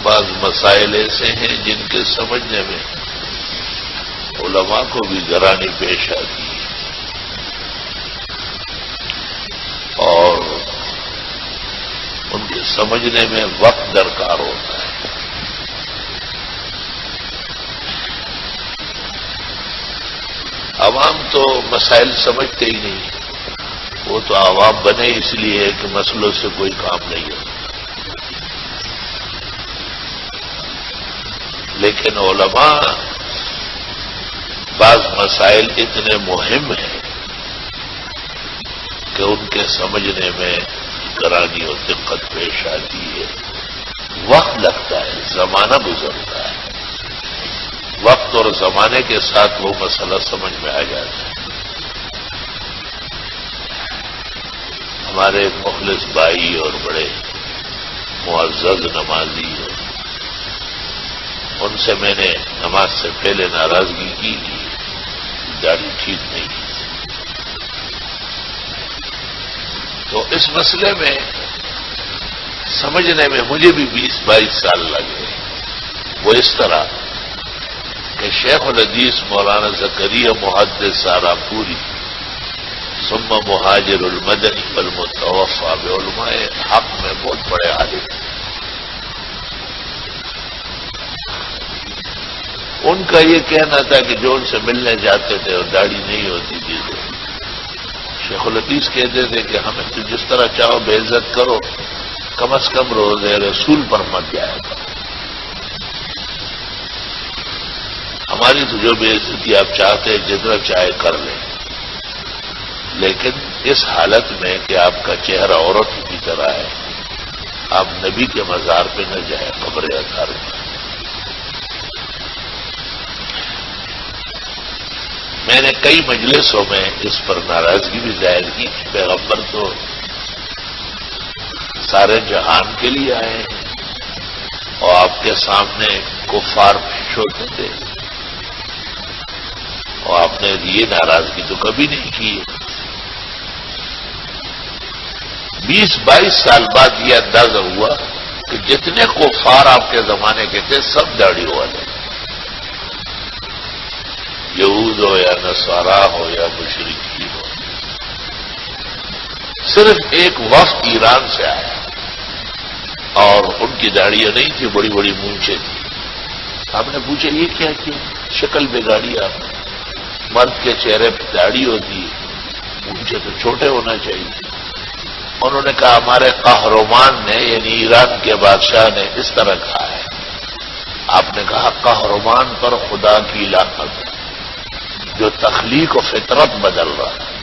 بعض مسائل ایسے ہیں جن کے سمجھنے میں علماء کو بھی گرانی پیش آتی ہے اور ان کے سمجھنے میں وقت درکار ہوتا ہے. عوام تو مسائل سمجھتے ہی نہیں، وہ تو عوام بنے اس لیے کہ مسئلوں سے کوئی کام نہیں ہے. لیکن علماء بعض مسائل اتنے مہم ہیں کہ ان کے سمجھنے میں گرانی اور دقت پیش آتی ہے. وقت لگتا ہے، زمانہ گزرتا ہے، وقت اور زمانے کے ساتھ وہ مسئلہ سمجھ میں آ جاتا ہے. ہمارے ایک مخلص بھائی اور بڑے معزز نمازی ہیں، ان سے میں نے نماز سے پہلے ناراضگی کی داڑھی ٹھیک نہیں. تو اس مسئلے میں سمجھنے میں مجھے بھی 20-22 سال لگے. وہ اس طرح کہ شیخ الحدیث مولانا زکریا محدث سہارنپوری ثم مہاجر المدنی والمتوفی بعلماء حق میں بہت بڑے عالم ہیں. ان کا یہ کہنا تھا کہ جو ان سے ملنے جاتے تھے اور داڑھی نہیں ہوتی تھی، شیخ الحدیث کہتے تھے کہ ہمیں تو جس طرح چاہو بے عزت کرو، کم از کم روز رسول پر مت جایا کرو. ہماری تو جو بے عزتی آپ چاہتے ہیں جتنا چاہے کر لیں، لیکن اس حالت میں کہ آپ کا چہرہ عورت کی طرح ہے، آپ نبی کے مزار پہ نہ جائیں، قبر اطہار میں. میں نے کئی مجلسوں میں اس پر ناراضگی بھی ظاہر کی. پیغمبر تو سارے جہان کے لیے آئے ہیں اور آپ کے سامنے کفار پیش ہوتے تھے اور آپ نے یہ ناراضگی تو کبھی نہیں کی. 20-22 سال بعد یہ اندازہ ہوا کہ جتنے کفار آپ کے زمانے کے تھے سب داڑھی والے، یہود ہو یا نصارا ہو یا مشرکی ہو. صرف ایک وفد ایران سے آیا اور ان کی داڑیاں نہیں تھی، بڑی بڑی مونچھیں تھیں. آپ نے پوچھا یہ کیا کیا؟ شکل بگاڑی آپ نے. مرد کے چہرے پہ داڑھی ہوتی ہے، مونچھیں تو چھوٹے ہونا چاہیے. انہوں نے کہا ہمارے قہرمان نے یعنی ایران کے بادشاہ نے اس طرح کہا ہے. آپ نے کہا قہرمان پر خدا کی لعنت، جو تخلیق و فطرت بدل رہا ہے.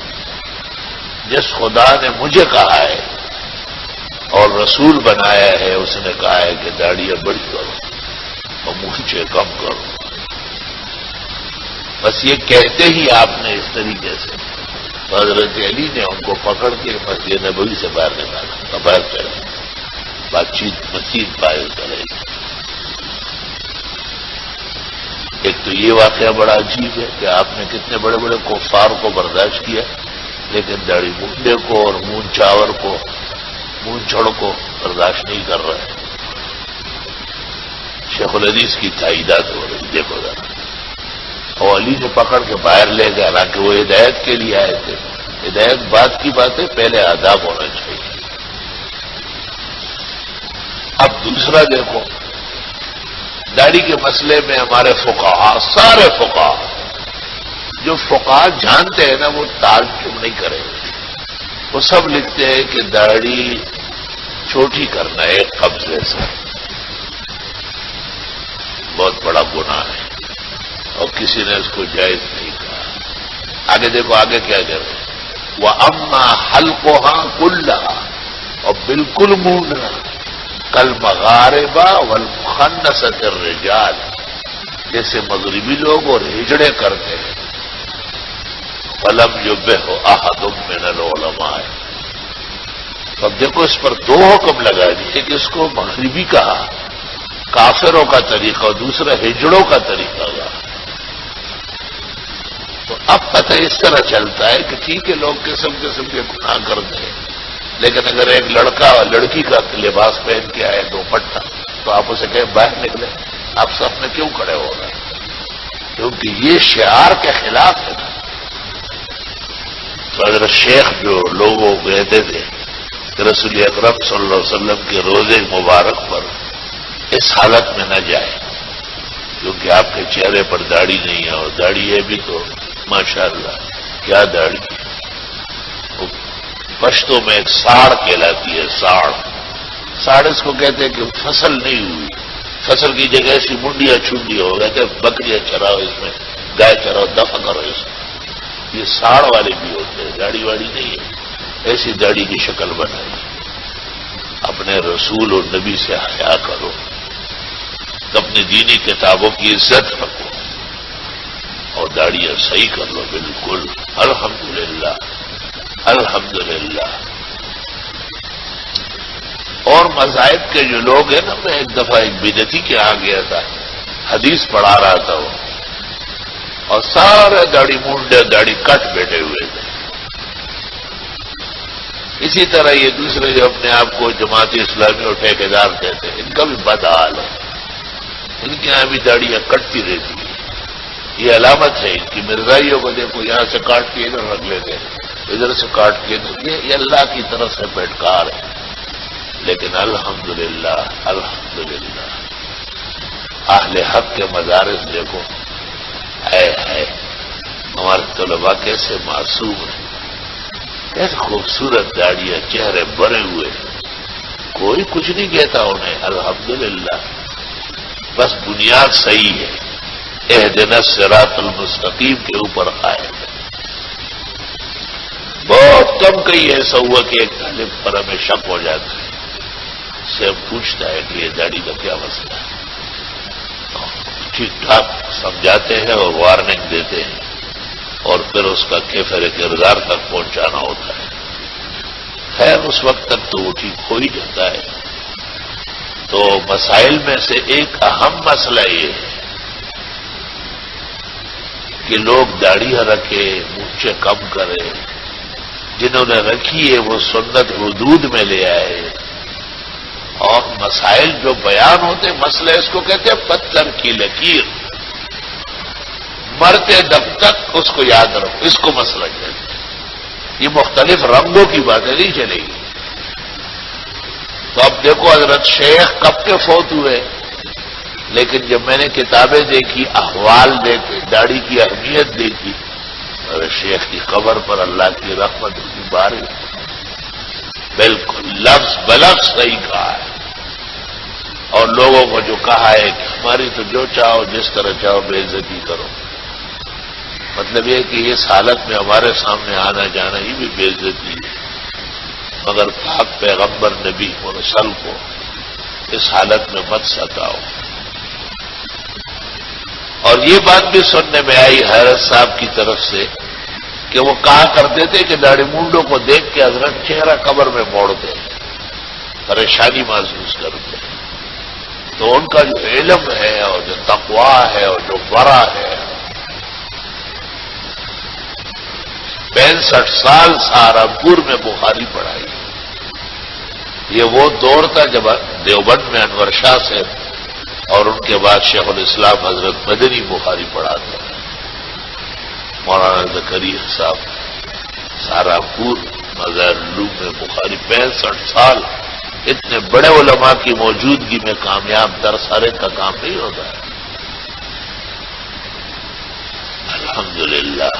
جس خدا نے مجھے کہا ہے اور رسول بنایا ہے، اس نے کہا ہے کہ داڑیاں بڑی کرو اور مونچھیں کم کرو. بس یہ کہتے ہی آپ نے اس طریقے سے حضرت علی نے ان کو پکڑ کے مسجد نبوی سے باہر نکالا، باہر چلے. بات چیت مزید باہر کرے. ایک تو یہ واقعہ بڑا عجیب ہے کہ آپ نے کتنے بڑے بڑے کفار کو برداشت کیا، لیکن داڑھی منڈے کو اور مون چاور کو، مون چھڑ کو برداشت نہیں کر رہے. شیخ الحدیث کی تائیدات ہو رہی، دیکھو ذرا. اور علی نے پکڑ کے باہر لے گیا، حالانکہ وہ ہدایت کے لیے آئے تھے. ہدایت بات کی بات ہے، پہلے آداب ہونا چاہیے. اب دوسرا دیکھو، داڑھی کے مسئلے میں ہمارے فقہا، سارے فقہا جو فقہا جانتے ہیں نا، وہ تعجب نہیں کریں گے. وہ سب لکھتے ہیں کہ داڑھی چھوٹی کرنا ایک قبضے سے بہت بڑا گناہ ہے اور کسی نے اس کو جائز نہیں کہا. آگے دیکھو آگے کیا کر رہے ہیں. وَأَمَّا حَلْقُهَا كُلَّهَا، اور بالکل مونڈنا، کالمغاربہ والمخنثۃ الرجال، جیسے مغربی لوگ اور ہجڑے کرتے ہیں. فَلَمْ يُبِّهْ أَحَدٌ مِّنَ الْعُلَمَاءِ. اب دیکھو اس پر دو حکم لگا دیے کہ اس کو مغربی کہا، کافروں کا طریقہ، دوسرا ہجڑوں کا طریقہ ہوا. تو اب پتہ اس طرح چلتا ہے کہ ٹھیک ہے لوگ قسم قسم کے گناہ کرتے ہیں، لیکن اگر ایک لڑکا اور لڑکی کا لباس پہن کے آئے دوپٹہ تو آپ اسے کہیں باہر نکلیں، آپ صف میں کیوں کھڑے ہو رہے ہیں؟ کیونکہ یہ شعار کے خلاف ہے نا۔ تو حضرت شیخ جو لوگوں کہتے تھے کہ رسول اکرم صلی اللہ علیہ وسلم کے روزے مبارک پر اس حالت میں نہ جائے، کیونکہ آپ کے چہرے پر داڑھی نہیں ہے، اور داڑھی ہے بھی تو ماشاءاللہ کیا داڑھی، پشتوں میں ایک ساڑ کہلاتی ہے، ساڑ اس کو کہتے ہیں کہ فصل نہیں ہوئی، فصل کی جگہ ایسی منڈیاں چھنڈیاں ہو گئے، بکریاں چراؤ اس میں، گائے چراؤ، دفع کرو اس میں، یہ ساڑ والے بھی ہوتے ہیں، داڑھی واڑی نہیں ہے، ایسی داڑھی کی شکل بنائی۔ اپنے رسول اور نبی سے حیا کرو، اپنی دینی کتابوں کی عزت رکھو، اور داڑیاں صحیح کر لو بالکل۔ الحمدللہ الحمدللہ۔ اور مذاہب کے جو لوگ ہیں نا، میں ایک دفعہ ایک بدعتی کے آ گیا تھا، حدیث پڑھا رہا تھا وہ، اور سارے داڑھی مونڈے داڑھی کٹ بیٹھے ہوئے تھے۔ اسی طرح یہ دوسرے جو اپنے آپ کو جماعت اسلامی اور ٹھیکیدار کہتے ہیں، ان کا بھی بد حال ہے، ان کے یہاں بھی داڑیاں کٹتی رہتی ہیں۔ یہ علامت ہے ان کی مرزائیوں کو دیکھو، یہاں سے کاٹ کے ادھر رکھ لیتے ہیں، ادھر سے کاٹ کے ادھر، یہ اللہ کی طرف سے پیٹکار ہے۔ لیکن الحمدللہ الحمدللہ اہل حق کے مدارس دیکھو، ہے ہمارے طلباء کیسے معصوم ہیں، کیسے خوبصورت داڑیاں، چہرے بھرے ہوئے، کوئی کچھ نہیں کہتا انہیں، الحمدللہ۔ بس بنیاد صحیح ہے، اہدنا الصراط المستقیم کے اوپر قائم ہے۔ بہت کم کئی ایسا ہوا کہ ایک طالب پر ہمیں شک ہو جاتا ہے، اس سے پوچھتا ہے کہ یہ داڑھی کا کیا مسئلہ ہے، ٹھیک ٹھاک سمجھاتے ہیں اور وارننگ دیتے ہیں، اور پھر اس کا کیفر کردار تک پہنچانا ہوتا ہے۔ خیر اس وقت تک تو وہ ٹھیک ہو ہی جاتا ہے۔ تو مسائل میں سے ایک اہم مسئلہ یہ ہے کہ لوگ داڑھی رکھے، مونچھیں کم کرے، جنہوں نے رکھی ہے وہ سنت حدود میں لے آئے، اور مسائل جو بیان ہوتے مسئلہ اس کو کہتے ہیں پتھر کی لکیر، مرتے دم تک اس کو یاد رکھو، اس کو مسئلہ کہتے ہیں۔ یہ مختلف رنگوں کی باتیں نہیں چلے گی۔ تو اب دیکھو حضرت شیخ کب کے فوت ہوئے، لیکن جب میں نے کتابیں دیکھی، احوال دیکھے، داڑھی کی اہمیت دیکھی، حضرت شیخ کی قبر پر اللہ کی رحمت کی بارش، بالکل لفظ بلفظ صحیح کہا ہے۔ اور لوگوں کو جو کہا ہے کہ ہماری تو جو چاہو جس طرح چاہو بے عزتی کرو، مطلب یہ کہ اس حالت میں ہمارے سامنے آنا جانا ہی بھی بے عزتی ہے، مگر پاک پیغمبر نبی مرسل کو اس حالت میں مت ستاؤ۔ اور یہ بات بھی سننے میں آئی حضرت صاحب کی طرف سے کہ وہ کہا کرتے تھے کہ داڑھی مونڈوں کو دیکھ کے حضرت چہرہ قبر میں موڑتے، پریشانی محسوس کرتے۔ تو ان کا جو علم ہے اور جو تقویٰ ہے اور جو ورع ہے، 65 سال سہارنپور میں بخاری پڑھائی۔ یہ وہ دور تھا جب دیوبند میں انور شاہ سے اور ان کے بعد شیخ الاسلام حضرت مدنی بخاری پڑھاتے ہیں۔ مولانا زکریا صاحب سہارنپور مظاہر العلوم میں بخاری 65 سال، اتنے بڑے علماء کی موجودگی میں کامیاب درس ہر ایک کا کام نہیں ہوتا ہے۔ الحمدللہ۔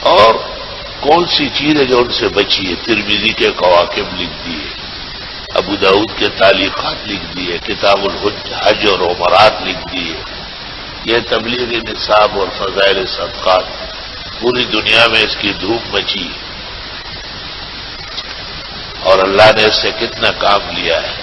اور کون سی چیز ہے جو ان سے بچی ہے؟ ترمذی کے کواکب لکھ دیے، ابو داؤد کے تعلیقات لکھ دیے، کتاب الحج اور عمرات لکھ دیے، یہ تبلیغ نصاب اور فضائل صدقات، پوری دنیا میں اس کی دھوم مچی، اور اللہ نے اس سے کتنا کام لیا ہے۔